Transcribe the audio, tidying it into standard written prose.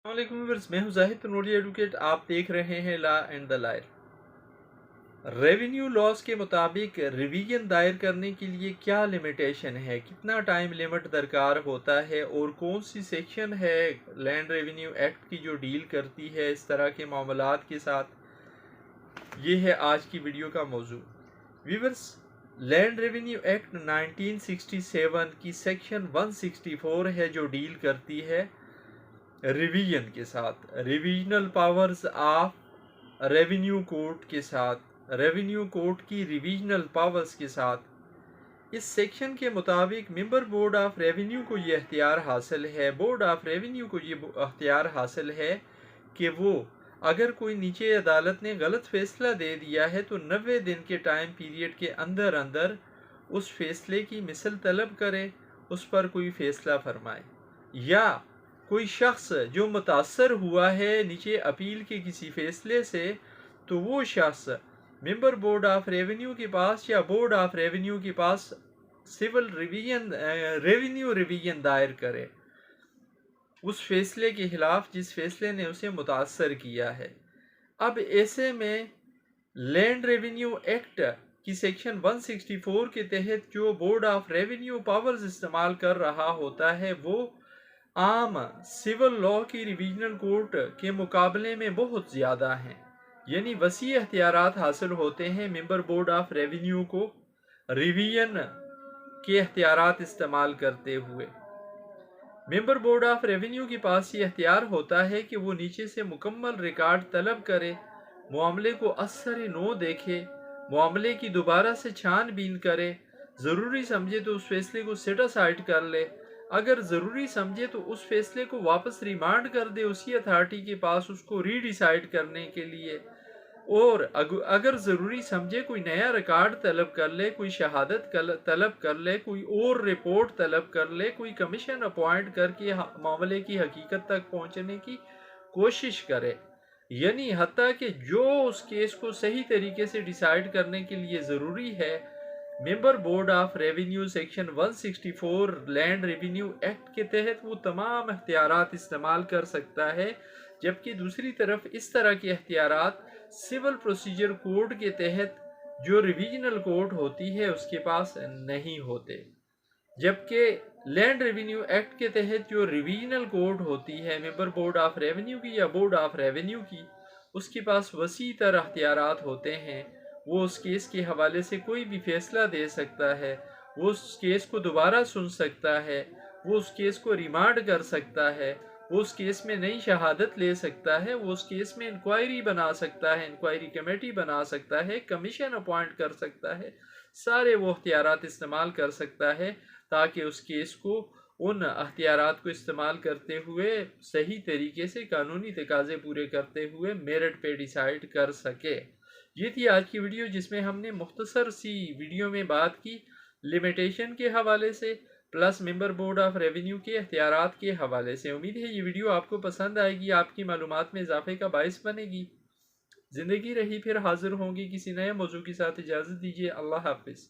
السلام علیکم ویورز، میں ہوں زاہد تنوری ایڈوکیٹ۔ آپ دیکھ رہے ہیں law and the lawyer. Revenue laws کے مطابق ریویژن دائر کرنے کے لیے کیا لمیٹیشن ہے، کتنا ٹائم لیمٹ درکار ہوتا ہے، اور کون سی سیکشن ہے لینڈ ریونیو ایکٹ کی جو ڈیل کرتی ہے اس طرح کے معاملات کے ساتھ، یہ ہے آج کی ویڈیو کا موضوع۔ ویورز، لینڈ ریونیو ایکٹ 1967 کی سیکشن 164 ہے جو ڈیل کرتی ہے ریویژن کے ساتھ، ریویژنل پاورز آف ریونیو کورٹ کے ساتھ، ریونیو کورٹ کی ریویژنل پاورز کے ساتھ۔ اس سیکشن کے مطابق ممبر بورڈ آف ریونیو کو یہ اختیار حاصل ہے، بورڈ آف ریونیو کو یہ اختیار حاصل ہے کہ وہ اگر کوئی نیچے عدالت نے غلط فیصلہ دے دیا ہے تو 90 دن کے ٹائم پیریڈ کے اندر اندر اس فیصلے کی مثل طلب کرے، اس پر کوئی فیصلہ فرمائے، یا کوئی شخص جو متاثر ہوا ہے نیچے اپیل کے کسی فیصلے سے تو وہ شخص ممبر بورڈ آف ریونیو کے پاس یا بورڈ آف ریونیو کے پاس سول ریونیو ریویژن دائر کرے اس فیصلے کے خلاف جس فیصلے نے اسے متاثر کیا ہے۔ اب ایسے میں لینڈ ریونیو ایکٹ کی سیکشن 164 کے تحت جو بورڈ آف ریونیو پاورز استعمال کر رہا ہوتا ہے وہ عام سول لا کی ریویژنل کورٹ کے مقابلے میں بہت زیادہ ہیں، یعنی وسیع اختیارات حاصل ہوتے ہیں ممبر بورڈ آف ریونیو کو ریویژن کے اختیارات استعمال کرتے ہوئے۔ ممبر بورڈ آف ریونیو کے پاس یہ اختیار ہوتا ہے کہ وہ نیچے سے مکمل ریکارڈ طلب کرے، معاملے کو اثر نو دیکھے، معاملے کی دوبارہ سے چھان بین کرے، ضروری سمجھے تو اس فیصلے کو سیٹ اسائڈ کر لے، اگر ضروری سمجھے تو اس فیصلے کو واپس ریمانڈ کر دے اسی اتھارٹی کے پاس اس کو ری ڈیسائیڈ کرنے کے لیے، اور اگر ضروری سمجھے کوئی نیا ریکارڈ طلب کر لے، کوئی شہادت طلب کر لے، کوئی اور رپورٹ طلب کر لے، کوئی کمیشن اپوائنٹ کر کے معاملے کی حقیقت تک پہنچنے کی کوشش کرے، یعنی حتیٰ کہ جو اس کیس کو صحیح طریقے سے ڈیسائیڈ کرنے کے لیے ضروری ہے، member board of revenue section 164 land revenue act کے تحت وہ تمام اختیارات استعمال کر سکتا ہے، جبکہ دوسری طرف اس طرح کے اختیارات سول پروسیجر کوڈ کے تحت جو ریویژنل کورٹ ہوتی ہے اس کے پاس نہیں ہوتے، جبکہ لینڈ ریونیو ایکٹ کے تحت جو ریویژنل کورٹ ہوتی ہے ممبر بورڈ آف ریونیو کی یا بورڈ آف ریونیو کی، اس کے پاس وسیع تر اختیارات ہوتے ہیں، وہ اس کیس کے حوالے سے کوئی بھی فیصلہ دے سکتا ہے، وہ اس کیس کو دوبارہ سن سکتا ہے، وہ اس کیس کو ریمانڈ کر سکتا ہے، وہ اس کیس میں نئی شہادت لے سکتا ہے، وہ اس کیس میں انکوائری بنا سکتا ہے، انکوائری کمیٹی بنا سکتا ہے، کمیشن اپوائنٹ کر سکتا ہے، سارے وہ اختیارات استعمال کر سکتا ہے تاکہ اس کیس کو ان اختیارات کو استعمال کرتے ہوئے صحیح طریقے سے قانونی تقاضے پورے کرتے ہوئے میرٹ پہ ڈیسائیڈ کر سکے۔ یہ تھی آج کی ویڈیو جس میں ہم نے مختصر سی ویڈیو میں بات کی لیمیٹیشن کے حوالے سے plus member board of revenue کے اختیارات کے حوالے سے۔ امید ہے یہ ویڈیو آپ کو پسند آئے گی، آپ کی معلومات میں اضافے کا باعث بنے گی۔ زندگی رہی پھر حاضر ہوں گی کسی نئے موضوع کے ساتھ، اجازت دیجیے، اللہ حافظ۔